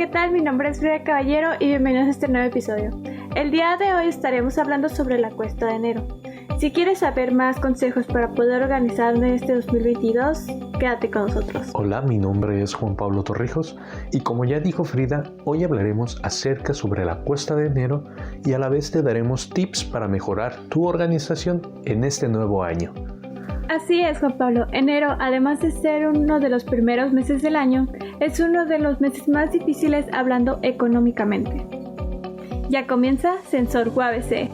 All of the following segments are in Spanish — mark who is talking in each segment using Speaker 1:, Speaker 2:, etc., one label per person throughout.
Speaker 1: ¿qué tal? Mi nombre es Frida Caballero y bienvenidos a este nuevo episodio. El día de hoy estaremos hablando sobre la cuesta de enero. Si quieres saber más consejos para poder organizar en este 2022, quédate con nosotros.
Speaker 2: Hola, mi nombre es Juan Pablo Torrijos y como ya dijo Frida, hoy hablaremos acerca sobre la cuesta de enero y a la vez te daremos tips para mejorar tu organización en este nuevo año.
Speaker 1: Así es, Juan Pablo. Enero, además de ser uno de los primeros meses del año, es uno de los meses más difíciles hablando económicamente. Ya comienza Sensor UABC.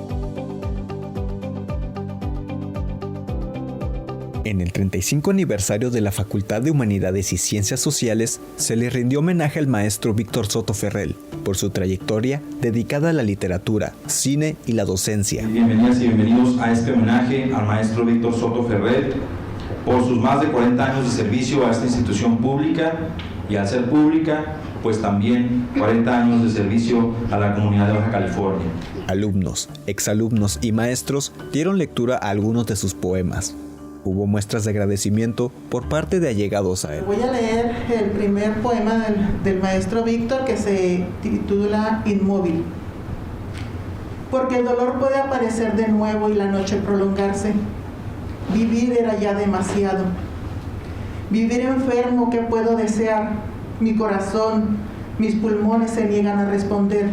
Speaker 3: En el 35 aniversario de la Facultad de Humanidades y Ciencias Sociales, se le rindió homenaje al maestro Víctor Soto Ferrell por su trayectoria dedicada a la literatura, cine y la docencia.
Speaker 4: Bienvenidas y bienvenidos a este homenaje al maestro Víctor Soto Ferrell por sus más de 40 años de servicio a esta institución pública y al ser pública, pues también 40 años de servicio a la comunidad de Baja California.
Speaker 3: Alumnos, exalumnos y maestros dieron lectura a algunos de sus poemas. Hubo muestras de agradecimiento por parte de allegados a él.
Speaker 5: Voy a leer el primer poema del maestro Víctor que se titula Inmóvil. Porque el dolor puede aparecer de nuevo y la noche prolongarse. Vivir era ya demasiado. Vivir enfermo, ¿qué puedo desear? Mi corazón, mis pulmones se niegan a responder.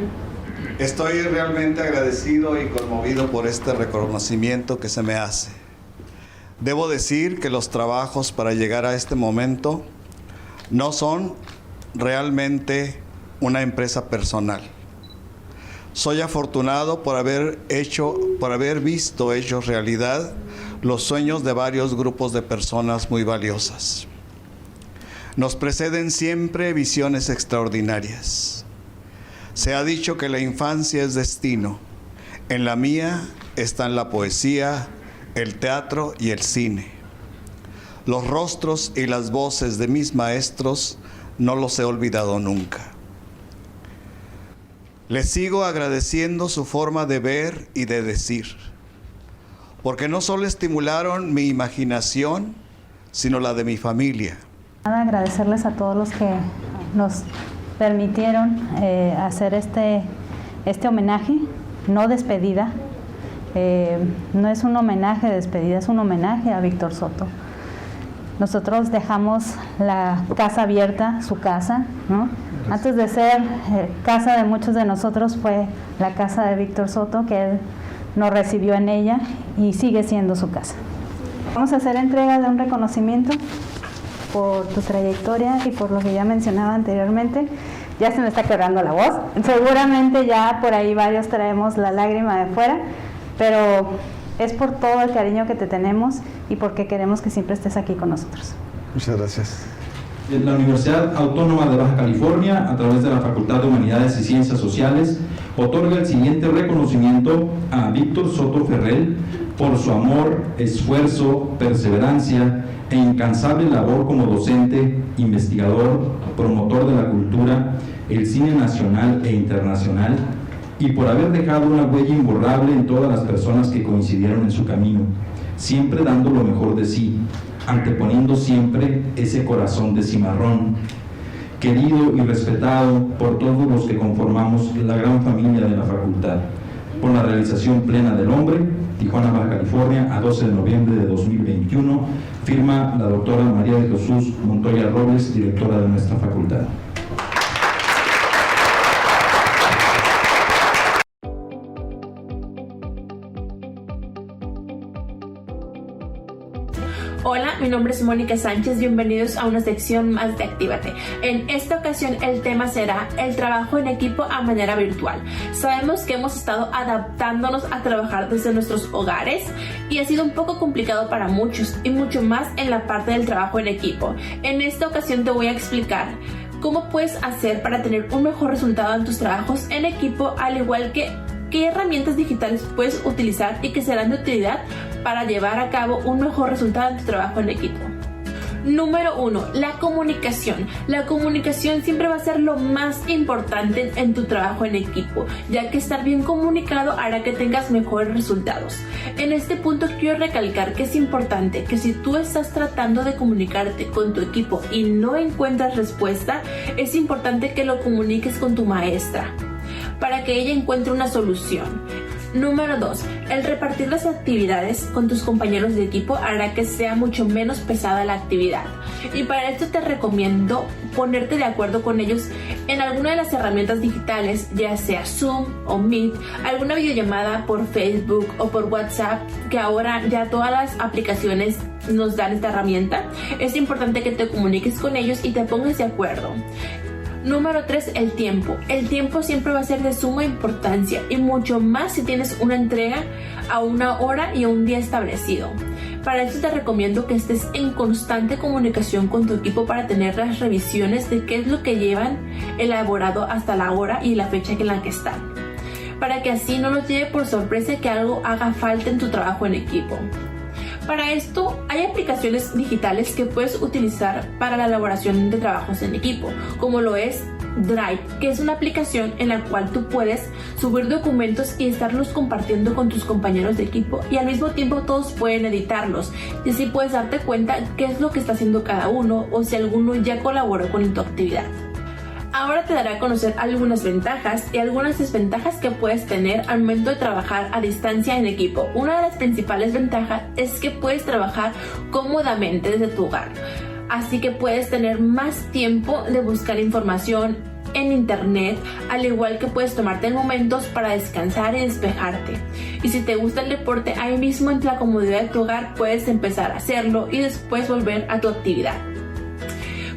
Speaker 6: Estoy realmente agradecido y conmovido por este reconocimiento que se me hace. Debo decir que los trabajos para llegar a este momento no son realmente una empresa personal. Soy afortunado por haber visto hechos realidad los sueños de varios grupos de personas muy valiosas. Nos preceden siempre visiones extraordinarias. Se ha dicho que la infancia es destino. En la mía están la poesía, el teatro y el cine. Los rostros y las voces de mis maestros no los he olvidado nunca. Les sigo agradeciendo su forma de ver y de decir, porque no solo estimularon mi imaginación, sino la de mi familia.
Speaker 7: Agradecerles a todos los que nos permitieron hacer este homenaje, no despedida. No es un homenaje de despedida, es un homenaje a Víctor Soto. Nosotros dejamos la casa abierta, su casa, ¿no? Antes de ser casa de muchos de nosotros, fue la casa de Víctor Soto, que él nos recibió en ella y sigue siendo su casa. Vamos a hacer entrega de un reconocimiento por tu trayectoria y por lo que ya mencionaba anteriormente. Ya se me está quebrando la voz. Seguramente ya por ahí varios traemos la lágrima de fuera, pero es por todo el cariño que te tenemos y porque queremos que siempre estés aquí con nosotros.
Speaker 6: Muchas gracias.
Speaker 4: La Universidad Autónoma de Baja California, a través de la Facultad de Humanidades y Ciencias Sociales, otorga el siguiente reconocimiento a Víctor Soto Ferrell por su amor, esfuerzo, perseverancia e incansable labor como docente, investigador, promotor de la cultura, el cine nacional e internacional, y por haber dejado una huella imborrable en todas las personas que coincidieron en su camino, siempre dando lo mejor de sí, anteponiendo siempre ese corazón de cimarrón, querido y respetado por todos los que conformamos la gran familia de la facultad. Por la realización plena del hombre, Tijuana, Baja California, a 12 de noviembre de 2021, firma la doctora María de Jesús Montoya Robles, directora de nuestra facultad.
Speaker 8: Hola, mi nombre es Mónica Sánchez, bienvenidos a una sección más de Actívate. En esta ocasión el tema será el trabajo en equipo a manera virtual. Sabemos que hemos estado adaptándonos a trabajar desde nuestros hogares y ha sido un poco complicado para muchos y mucho más en la parte del trabajo en equipo. En esta ocasión te voy a explicar cómo puedes hacer para tener un mejor resultado en tus trabajos en equipo, al igual que qué herramientas digitales puedes utilizar y que serán de utilidad para llevar a cabo un mejor resultado en tu trabajo en equipo. Número 1. La comunicación. La comunicación siempre va a ser lo más importante en tu trabajo en equipo, ya que estar bien comunicado hará que tengas mejores resultados. En este punto quiero recalcar que es importante que si tú estás tratando de comunicarte con tu equipo y no encuentras respuesta, es importante que lo comuniques con tu maestra para que ella encuentre una solución. Número 2. El repartir las actividades con tus compañeros de equipo hará que sea mucho menos pesada la actividad. Y para esto te recomiendo ponerte de acuerdo con ellos en alguna de las herramientas digitales, ya sea Zoom o Meet, alguna videollamada por Facebook o por WhatsApp, que ahora ya todas las aplicaciones nos dan esta herramienta. Es importante que te comuniques con ellos y te pongas de acuerdo. Número 3. El tiempo. El tiempo siempre va a ser de suma importancia y mucho más si tienes una entrega a una hora y a un día establecido. Para esto te recomiendo que estés en constante comunicación con tu equipo para tener las revisiones de qué es lo que llevan elaborado hasta la hora y la fecha en la que están, para que así no los lleve por sorpresa que algo haga falta en tu trabajo en equipo. Para esto hay aplicaciones digitales que puedes utilizar para la elaboración de trabajos en equipo, como lo es Drive, que es una aplicación en la cual tú puedes subir documentos y estarlos compartiendo con tus compañeros de equipo, y al mismo tiempo todos pueden editarlos, y así puedes darte cuenta qué es lo que está haciendo cada uno o si alguno ya colaboró con tu actividad. Ahora te daré a conocer algunas ventajas y algunas desventajas que puedes tener al momento de trabajar a distancia en equipo. Una de las principales ventajas es que puedes trabajar cómodamente desde tu hogar, así que puedes tener más tiempo de buscar información en internet, al igual que puedes tomarte momentos para descansar y despejarte. Y si te gusta el deporte, ahí mismo en la comodidad de tu hogar puedes empezar a hacerlo y después volver a tu actividad.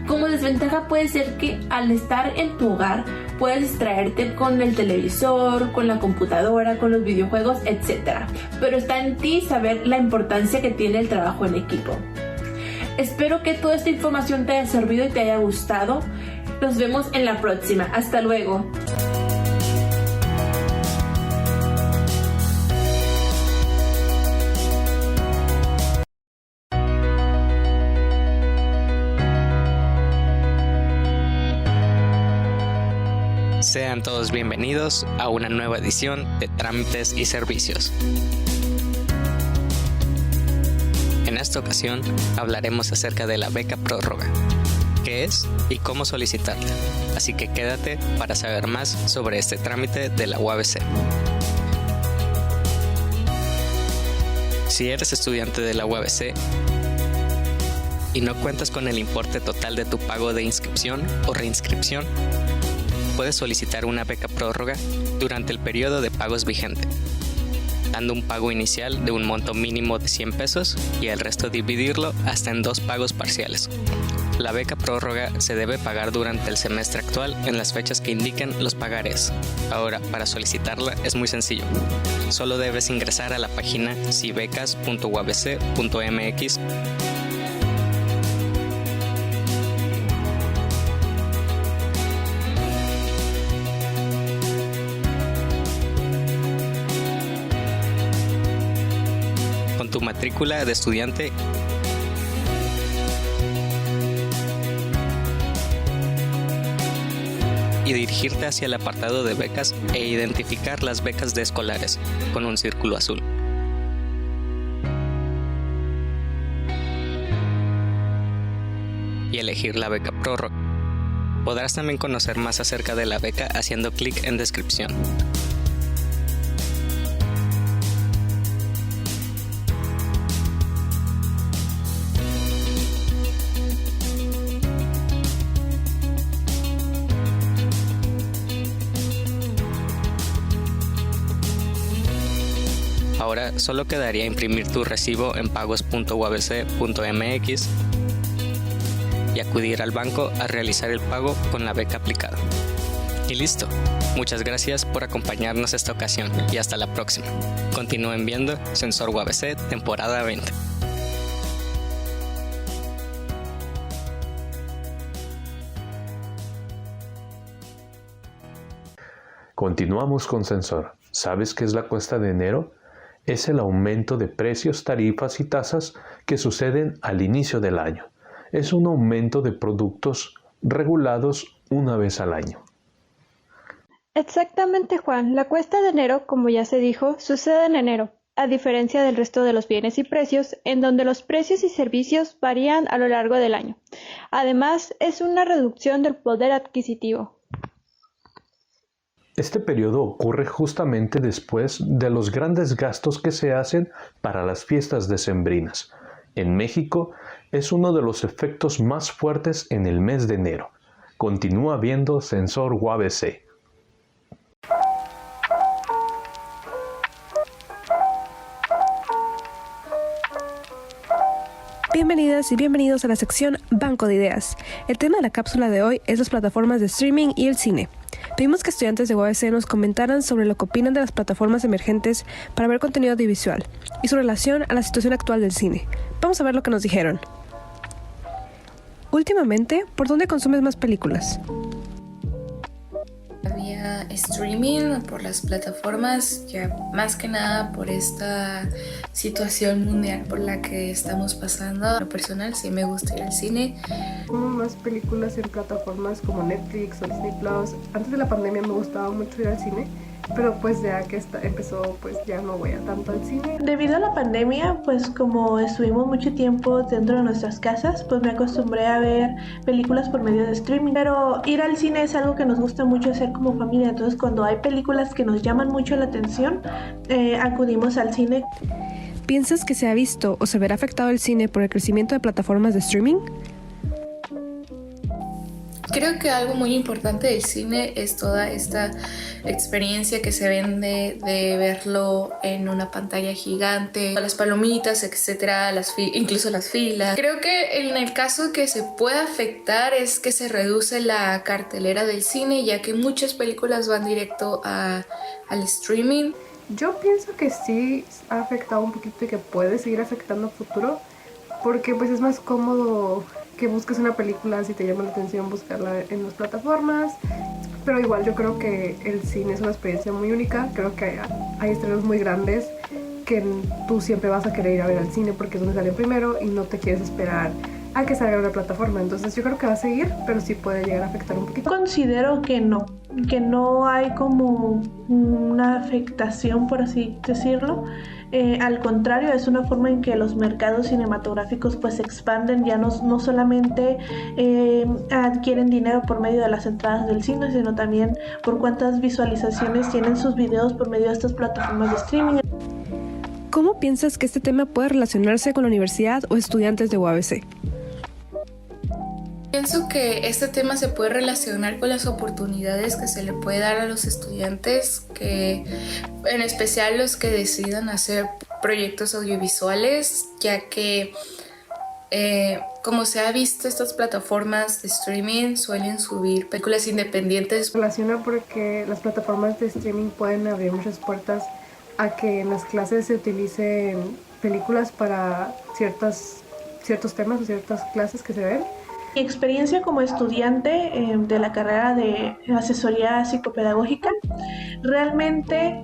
Speaker 8: Como desventaja puede ser que al estar en tu hogar puedes distraerte con el televisor, con la computadora, con los videojuegos, etc. Pero está en ti saber la importancia que tiene el trabajo en equipo. Espero que toda esta información te haya servido y te haya gustado. Nos vemos en la próxima. Hasta luego.
Speaker 9: Sean todos bienvenidos a una nueva edición de Trámites y Servicios. En esta ocasión hablaremos acerca de la beca prórroga, qué es y cómo solicitarla, así que quédate para saber más sobre este trámite de la UABC. Si eres estudiante de la UABC y no cuentas con el importe total de tu pago de inscripción o reinscripción, puedes solicitar una beca prórroga durante el periodo de pagos vigente, dando un pago inicial de un monto mínimo de 100 pesos y el resto dividirlo hasta en 2 pagos parciales. La beca prórroga se debe pagar durante el semestre actual en las fechas que indiquen los pagarés. Ahora, para solicitarla es muy sencillo. Solo debes ingresar a la página sibecas.uabc.mx. Con tu matrícula de estudiante y dirigirte hacia el apartado de becas e identificar las becas de escolares con un círculo azul. Y elegir la beca prórroga. Podrás también conocer más acerca de la beca haciendo clic en descripción. Ahora solo quedaría imprimir tu recibo en pagos.uabc.mx y acudir al banco a realizar el pago con la beca aplicada. Y listo. Muchas gracias por acompañarnos esta ocasión y hasta la próxima. Continúen viendo Sensor UABC temporada 20.
Speaker 2: Continuamos con Sensor. ¿Sabes qué es la cuesta de enero? Es el aumento de precios, tarifas y tasas que suceden al inicio del año. es un aumento de productos regulados una vez al año.
Speaker 1: Exactamente, Juan. La cuesta de enero, como ya se dijo, sucede en enero, a diferencia del resto de los bienes y precios, en donde los precios y servicios varían a lo largo del año. Además, es una reducción del poder adquisitivo.
Speaker 2: Este periodo ocurre justamente después de los grandes gastos que se hacen para las fiestas decembrinas. En México, es uno de los efectos más fuertes en el mes de enero. Continúa viendo Sensor UABC.
Speaker 10: Bienvenidas y bienvenidos a la sección Banco de Ideas. El tema de la cápsula de hoy es las plataformas de streaming y el cine. Pedimos que estudiantes de UABC nos comentaran sobre lo que opinan de las plataformas emergentes para ver contenido audiovisual y su relación a la situación actual del cine. Vamos a ver lo que nos dijeron. Últimamente, ¿por dónde consumes más películas?
Speaker 11: Vía streaming, por las plataformas, ya más que nada por esta situación mundial por la que estamos pasando. En lo personal sí me gusta ir al cine.
Speaker 12: Como más películas en plataformas como Netflix o Disney Plus. Antes de la pandemia me gustaba mucho ir al cine, pero pues ya que empezó, pues ya no voy a tanto al cine.
Speaker 13: Debido a la pandemia, pues como estuvimos mucho tiempo dentro de nuestras casas, pues me acostumbré a ver películas por medio de streaming. Pero ir al cine es algo que nos gusta mucho hacer como familia, entonces cuando hay películas que nos llaman mucho la atención, acudimos al cine.
Speaker 10: ¿Piensas que se ha visto o se verá afectado el cine por el crecimiento de plataformas de streaming?
Speaker 11: Creo que algo muy importante del cine es toda esta experiencia que se vende de verlo en una pantalla gigante, las palomitas, etcétera, incluso las filas. Creo que en el caso que se puede afectar es que se reduce la cartelera del cine, ya que muchas películas van directo al streaming.
Speaker 12: Yo pienso que sí ha afectado un poquito y que puede seguir afectando a futuro, porque pues es más cómodo que busques una película, si te llama la atención, buscarla en las plataformas. Pero igual yo creo que el cine es una experiencia muy única. Creo que hay estrenos muy grandes que tú siempre vas a querer ir a ver al cine porque es donde salen primero y no te quieres esperar a que salga una plataforma. Entonces yo creo que va a seguir, pero sí puede llegar a afectar un poquito.
Speaker 13: Considero que no hay como una afectación, por así decirlo. Al contrario, es una forma en que los mercados cinematográficos pues se expanden, ya no solamente adquieren dinero por medio de las entradas del cine, sino también por cuántas visualizaciones tienen sus videos por medio de estas plataformas de streaming.
Speaker 10: ¿Cómo piensas que este tema puede relacionarse con la universidad o estudiantes de UABC?
Speaker 11: Pienso que este tema se puede relacionar con las oportunidades que se le puede dar a los estudiantes, que en especial los que decidan hacer proyectos audiovisuales, ya que como se ha visto, estas plataformas de streaming suelen subir películas independientes.
Speaker 12: Relaciona porque las plataformas de streaming pueden abrir muchas puertas a que en las clases se utilicen películas para ciertos temas o ciertas clases que se ven.
Speaker 13: Mi experiencia como estudiante de la carrera de asesoría psicopedagógica, realmente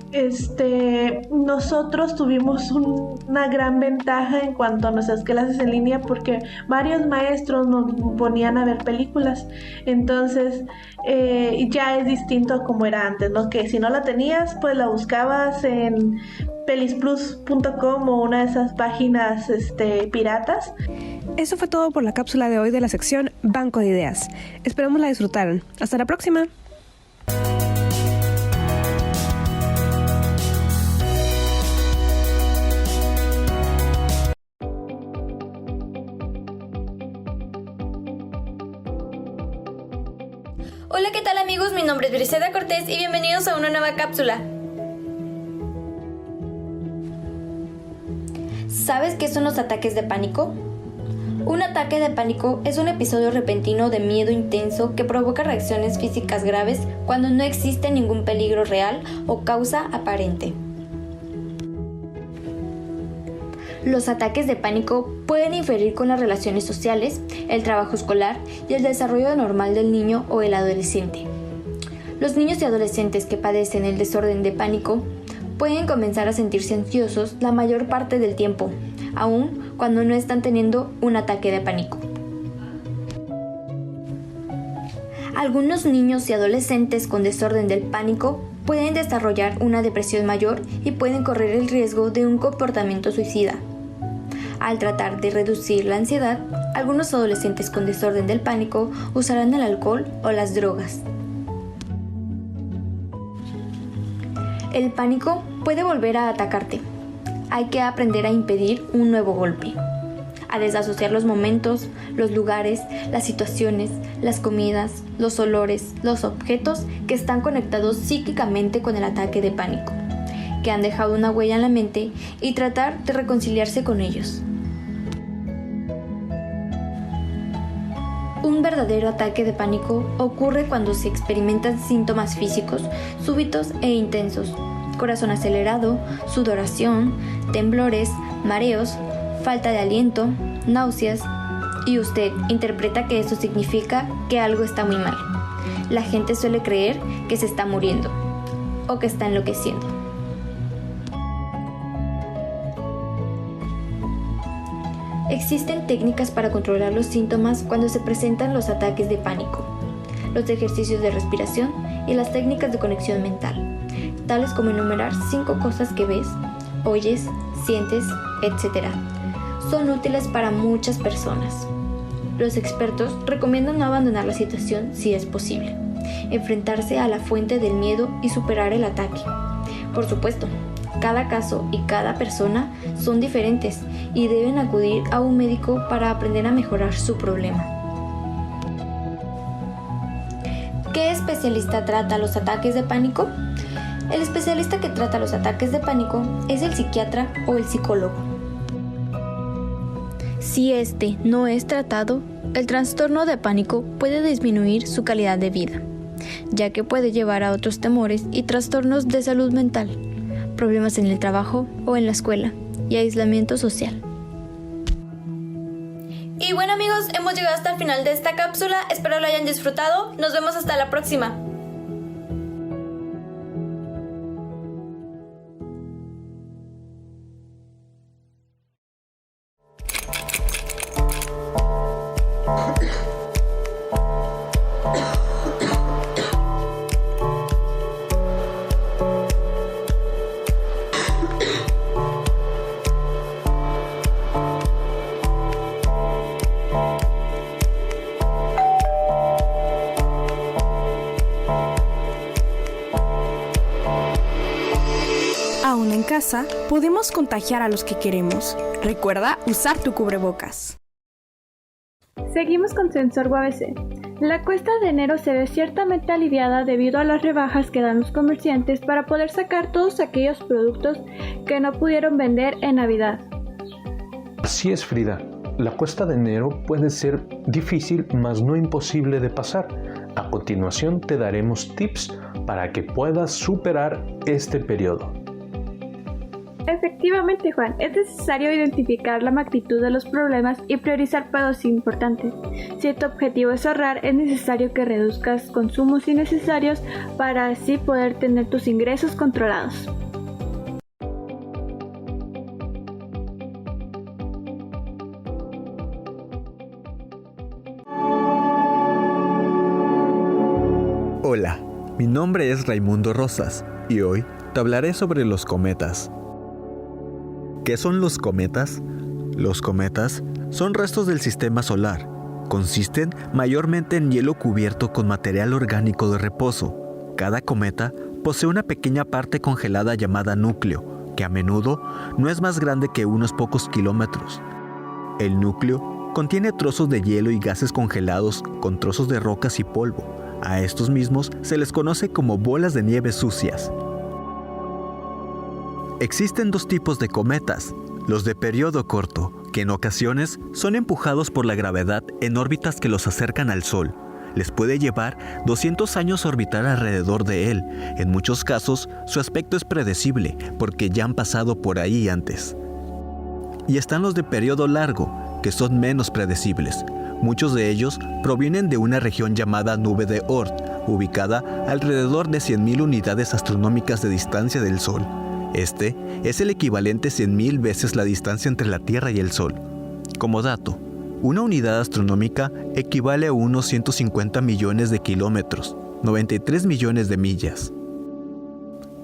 Speaker 13: nosotros tuvimos una gran ventaja en cuanto a nuestras clases en línea porque varios maestros nos ponían a ver películas, entonces ya es distinto a como era antes, ¿no? Que si no la tenías, pues la buscabas en pelisplus.com o una de esas páginas piratas.
Speaker 10: Eso fue todo por la cápsula de hoy de la sección Banco de Ideas. Esperamos la disfrutaran. Hasta la próxima.
Speaker 14: Hola, ¿qué tal amigos? Mi nombre es Briseida Cortés y bienvenidos a una nueva cápsula. ¿Sabes qué son los ataques de pánico? Un ataque de pánico es un episodio repentino de miedo intenso que provoca reacciones físicas graves cuando no existe ningún peligro real o causa aparente. Los ataques de pánico pueden inferir con las relaciones sociales, el trabajo escolar y el desarrollo normal del niño o el adolescente. Los niños y adolescentes que padecen el desorden de pánico pueden comenzar a sentirse ansiosos la mayor parte del tiempo, aun cuando no están teniendo un ataque de pánico. Algunos niños y adolescentes con desorden del pánico pueden desarrollar una depresión mayor y pueden correr el riesgo de un comportamiento suicida. Al tratar de reducir la ansiedad, algunos adolescentes con desorden del pánico usarán el alcohol o las drogas. El pánico puede volver a atacarte. Hay que aprender a impedir un nuevo golpe, a desasociar los momentos, los lugares, las situaciones, las comidas, los olores, los objetos que están conectados psíquicamente con el ataque de pánico, que han dejado una huella en la mente, y tratar de reconciliarse con ellos. Un verdadero ataque de pánico ocurre cuando se experimentan síntomas físicos súbitos e intensos: corazón acelerado, sudoración, temblores, mareos, falta de aliento, náuseas, y usted interpreta que eso significa que algo está muy mal. La gente suele creer que se está muriendo o que está enloqueciendo. Existen técnicas para controlar los síntomas cuando se presentan los ataques de pánico: los ejercicios de respiración y las técnicas de conexión mental, tales como enumerar 5 cosas que ves, oyes, sientes, etc. Son útiles para muchas personas. Los expertos recomiendan no abandonar la situación si es posible, enfrentarse a la fuente del miedo y superar el ataque. Por supuesto, cada caso y cada persona son diferentes y deben acudir a un médico para aprender a mejorar su problema. ¿Qué especialista trata los ataques de pánico? El especialista que trata los ataques de pánico es el psiquiatra o el psicólogo. Si este no es tratado, el trastorno de pánico puede disminuir su calidad de vida, ya que puede llevar a otros temores y trastornos de salud mental, problemas en el trabajo o en la escuela y aislamiento social. Y bueno, amigos, hemos llegado hasta el final de esta cápsula. Espero lo hayan disfrutado. Nos vemos hasta la próxima.
Speaker 15: Aún en casa, podemos contagiar a los que queremos. Recuerda usar tu cubrebocas.
Speaker 1: Seguimos con Sensor UABC. La cuesta de enero se ve ciertamente aliviada debido a las rebajas que dan los comerciantes para poder sacar todos aquellos productos que no pudieron vender en Navidad.
Speaker 2: Así es, Frida. La cuesta de enero puede ser difícil, mas no imposible de pasar. A continuación te daremos tips para que puedas superar este periodo.
Speaker 1: Efectivamente, Juan, es necesario identificar la magnitud de los problemas y priorizar pagos importantes. Si tu objetivo es ahorrar, es necesario que reduzcas consumos innecesarios para así poder tener tus ingresos controlados.
Speaker 3: Hola, mi nombre es Raimundo Rosas y hoy te hablaré sobre los cometas. ¿Qué son los cometas? Los cometas son restos del sistema solar. Consisten mayormente en hielo cubierto con material orgánico de reposo. Cada cometa posee una pequeña parte congelada llamada núcleo, que a menudo no es más grande que unos pocos kilómetros. El núcleo contiene trozos de hielo y gases congelados con trozos de rocas y polvo. A estos mismos se les conoce como bolas de nieve sucias. Existen 2 tipos de cometas: los de periodo corto, que en ocasiones son empujados por la gravedad en órbitas que los acercan al Sol. Les puede llevar 200 años orbitar alrededor de él. En muchos casos, su aspecto es predecible, porque ya han pasado por ahí antes. Y están los de periodo largo, que son menos predecibles. Muchos de ellos provienen de una región llamada Nube de Oort, ubicada alrededor de 100.000 unidades astronómicas de distancia del Sol. Este es el equivalente 100.000 veces la distancia entre la Tierra y el Sol. Como dato, Una unidad astronómica equivale a unos 150 millones de kilómetros, 93 millones de millas.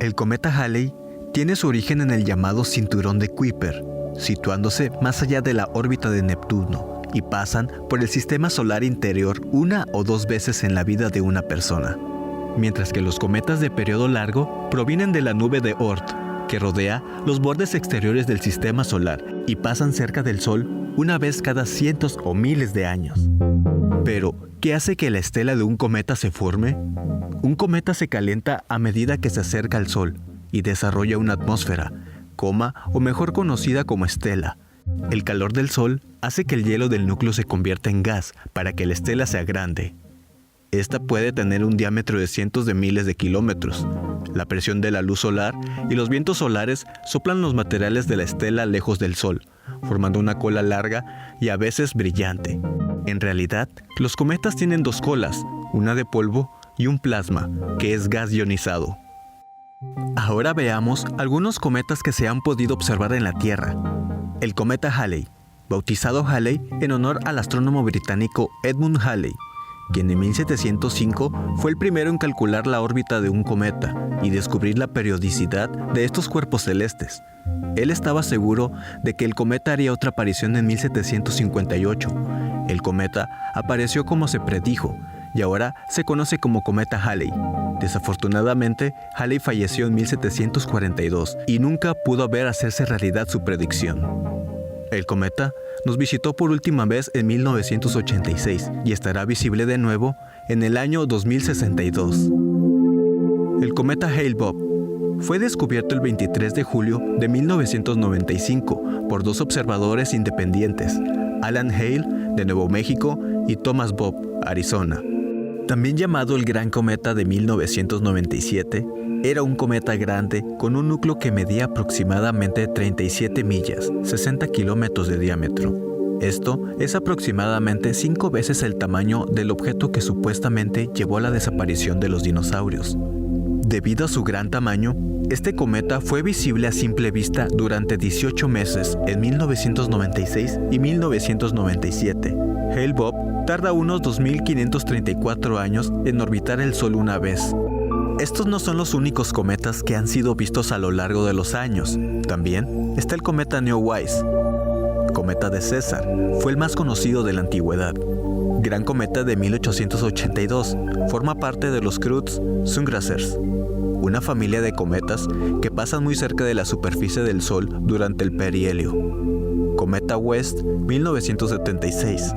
Speaker 3: El cometa Halley tiene su origen en el llamado cinturón de Kuiper, situándose más allá de la órbita de Neptuno, y pasan por el sistema solar interior una o dos veces en la vida de una persona. Mientras que los cometas de periodo largo provienen de la nube de Oort, que rodea los bordes exteriores del sistema solar y pasan cerca del Sol una vez cada cientos o miles de años. Pero, ¿qué hace que la estela de un cometa se forme? Un cometa se calienta a medida que se acerca al Sol y desarrolla una atmósfera, o mejor conocida como estela. El calor del Sol hace que el hielo del núcleo se convierta en gas para que la estela sea grande. Esta puede tener un diámetro de cientos de miles de kilómetros. La presión de la luz solar y los vientos solares soplan los materiales de la estela lejos del Sol, formando una cola larga y a veces brillante. En realidad, los cometas tienen dos colas, una de polvo y un plasma, que es gas ionizado. Ahora veamos algunos cometas que se han podido observar en la Tierra. El cometa Halley, bautizado Halley en honor al astrónomo británico Edmund Halley, quien en 1705 fue el primero en calcular la órbita de un cometa y descubrir la periodicidad de estos cuerpos celestes. Él estaba seguro de que el cometa haría otra aparición en 1758. El cometa apareció como se predijo y ahora se conoce como cometa Halley. Desafortunadamente, Halley falleció en 1742 y nunca pudo ver hacerse realidad su predicción. El cometa nos visitó por última vez en 1986 y estará visible de nuevo en el año 2062. El cometa Hale-Bopp fue descubierto el 23 de julio de 1995 por dos observadores independientes, Alan Hale, de Nuevo México, y Thomas Bopp, Arizona. También llamado el Gran Cometa de 1997, era un cometa grande con un núcleo que medía aproximadamente 37 millas, 60 kilómetros de diámetro. Esto es aproximadamente 5 veces el tamaño del objeto que supuestamente llevó a la desaparición de los dinosaurios. Debido a su gran tamaño, este cometa fue visible a simple vista durante 18 meses en 1996 y 1997. Hale-Bopp tarda unos 2.534 años en orbitar el Sol una vez. Estos no son los únicos cometas que han sido vistos a lo largo de los años. También está el cometa Neowise. Cometa de César, fue el más conocido de la antigüedad. Gran cometa de 1882, forma parte de los Creutzfeldt-Sungrasers, una familia de cometas que pasan muy cerca de la superficie del Sol durante el perihelio. Cometa West 1976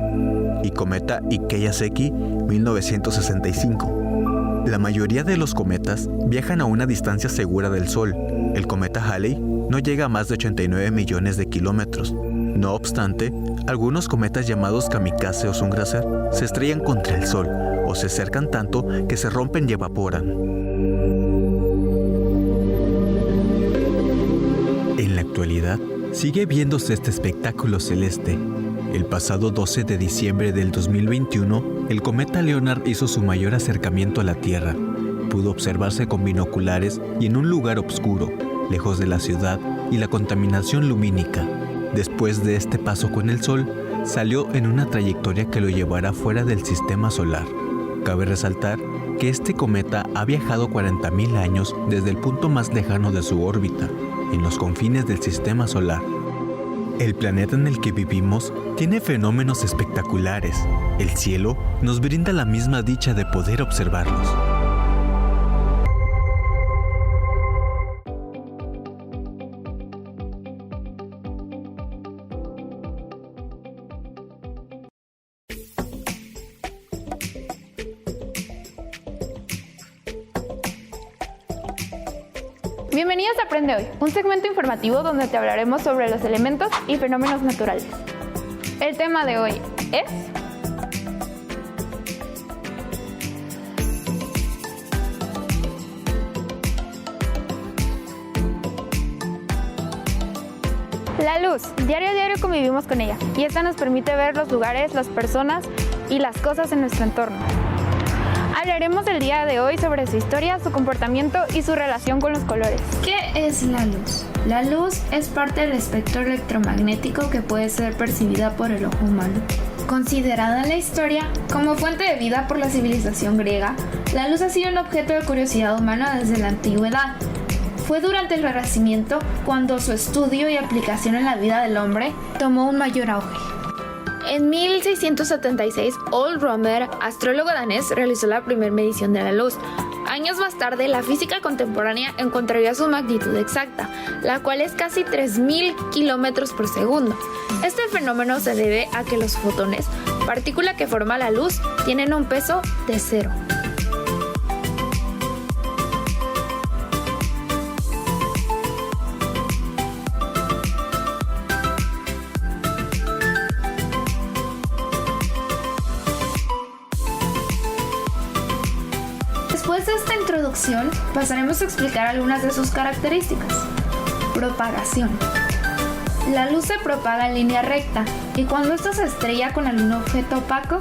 Speaker 3: y cometa Ikeyaseki 1965. La mayoría de los cometas viajan a una distancia segura del Sol. El cometa Halley no llega a más de 89 millones de kilómetros. No obstante, algunos cometas llamados kamikaze o Sungraser se estrellan contra el Sol o se acercan tanto que se rompen y evaporan. En la actualidad, sigue viéndose este espectáculo celeste. El pasado 12 de diciembre del 2021, el cometa Leonard hizo su mayor acercamiento a la Tierra. Pudo observarse con binoculares y en un lugar oscuro, lejos de la ciudad y la contaminación lumínica. Después de este paso con el Sol, salió en una trayectoria que lo llevará fuera del sistema solar. Cabe resaltar que este cometa ha viajado 40.000 años desde el punto más lejano de su órbita, en los confines del sistema solar. El planeta en el que vivimos tiene fenómenos espectaculares. El cielo nos brinda la misma dicha de poder observarlos.
Speaker 16: Bienvenidos a Aprende Hoy, un segmento informativo donde te hablaremos sobre los elementos y fenómenos naturales. El tema de hoy es la luz. Diario a diario convivimos con ella y esta nos permite ver los lugares, las personas y las cosas en nuestro entorno. Hablaremos el día de hoy sobre su historia, su comportamiento y su relación con los colores.
Speaker 17: ¿Qué es la luz? La luz es parte del espectro electromagnético que puede ser percibida por el ojo humano.
Speaker 11: Considerada en la historia como fuente de vida por la civilización griega, la luz ha sido un objeto de curiosidad humana desde la antigüedad. Fue durante el Renacimiento cuando su estudio y aplicación en la vida del hombre tomó un mayor auge.
Speaker 16: En 1676, Ole Rømer, astrólogo danés, realizó la primera medición de la luz. Años más tarde, la física contemporánea encontraría su magnitud exacta, la cual es casi 3.000 kilómetros por segundo. Este fenómeno se debe a que los fotones, partícula que forma la luz, tienen un peso de 0.
Speaker 11: Después de esta introducción, pasaremos a explicar algunas de sus características. Propagación. La luz se propaga en línea recta y cuando ésta se estrella con algún objeto opaco,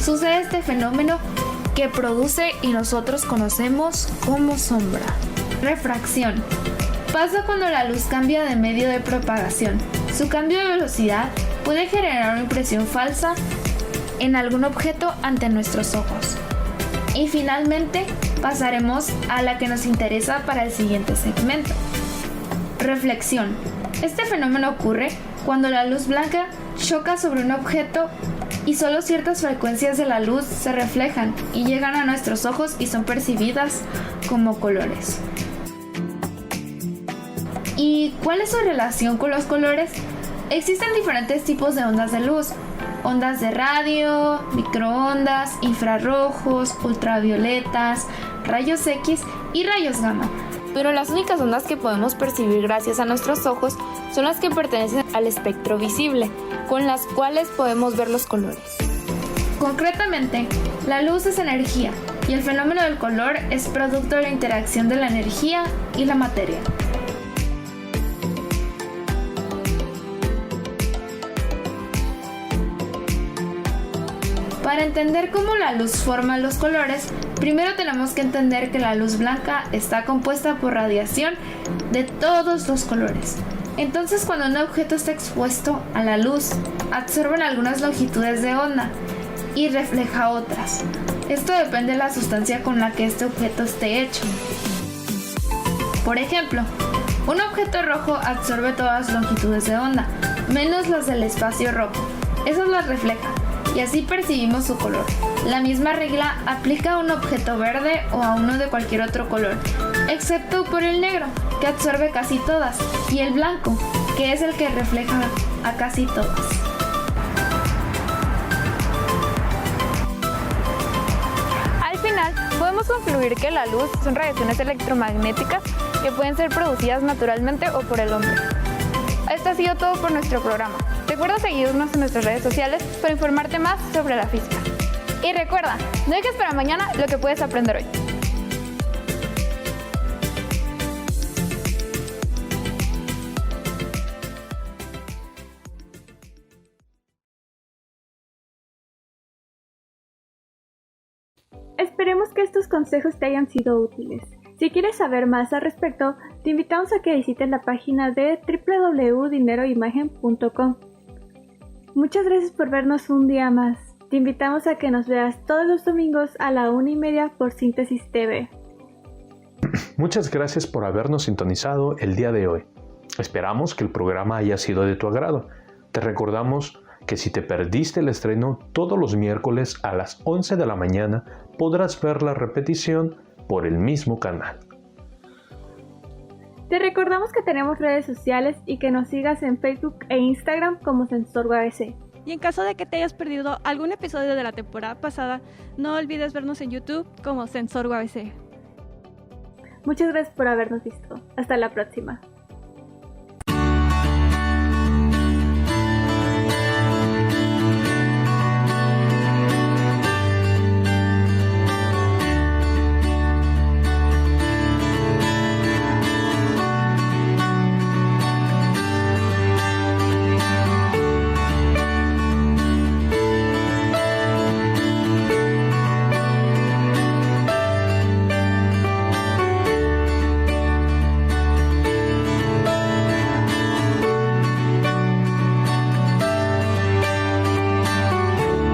Speaker 11: sucede este fenómeno que produce y nosotros conocemos como sombra. Refracción. Pasa cuando la luz cambia de medio de propagación. Su cambio de velocidad puede generar una impresión falsa en algún objeto ante nuestros ojos. Y finalmente pasaremos a la que nos interesa para el siguiente segmento. Reflexión. Este fenómeno ocurre cuando la luz blanca choca sobre un objeto y solo ciertas frecuencias de la luz se reflejan y llegan a nuestros ojos y son percibidas como colores. ¿Y cuál es su relación con los colores? Existen diferentes tipos de ondas de luz. Ondas de radio, microondas, infrarrojos, ultravioletas, rayos X y rayos gamma. Pero las únicas ondas que podemos percibir gracias a nuestros ojos son las que pertenecen al espectro visible, con las cuales podemos ver los colores. Concretamente, la luz es energía y el fenómeno del color es producto de la interacción de la energía y la materia. Para entender cómo la luz forma los colores, primero tenemos que entender que la luz blanca está compuesta por radiación de todos los colores. Entonces, cuando un objeto está expuesto a la luz, absorbe algunas longitudes de onda y refleja otras. Esto depende de la sustancia con la que este objeto esté hecho. Por ejemplo, un objeto rojo absorbe todas las longitudes de onda, menos las del espacio rojo. Esas las refleja. Y así percibimos su color. La misma regla aplica a un objeto verde o a uno de cualquier otro color, excepto por el negro, que absorbe casi todas, y el blanco, que es el que refleja a casi todas.
Speaker 16: Al final, podemos concluir que la luz son radiaciones electromagnéticas que pueden ser producidas naturalmente o por el hombre. Esto ha sido todo por nuestro programa. Recuerda seguirnos en nuestras redes sociales para informarte más sobre la física. Y recuerda, no dejes para mañana lo que puedes aprender hoy.
Speaker 1: Esperemos que estos consejos te hayan sido útiles. Si quieres saber más al respecto, te invitamos a que visites la página de www.dineroimagen.com. Muchas gracias por vernos un día más. Te invitamos a que nos veas todos los domingos a la 1:30 por Síntesis TV.
Speaker 2: Muchas gracias por habernos sintonizado el día de hoy. Esperamos que el programa haya sido de tu agrado. Te recordamos que si te perdiste el estreno, todos los miércoles a las 11 de la mañana podrás ver la repetición por el mismo canal.
Speaker 1: Te recordamos que tenemos redes sociales y que nos sigas en Facebook e Instagram como SensorUABC.
Speaker 18: Y en caso de que te hayas perdido algún episodio de la temporada pasada, no olvides vernos en YouTube como SensorUABC.
Speaker 1: Muchas gracias por habernos visto. Hasta la próxima.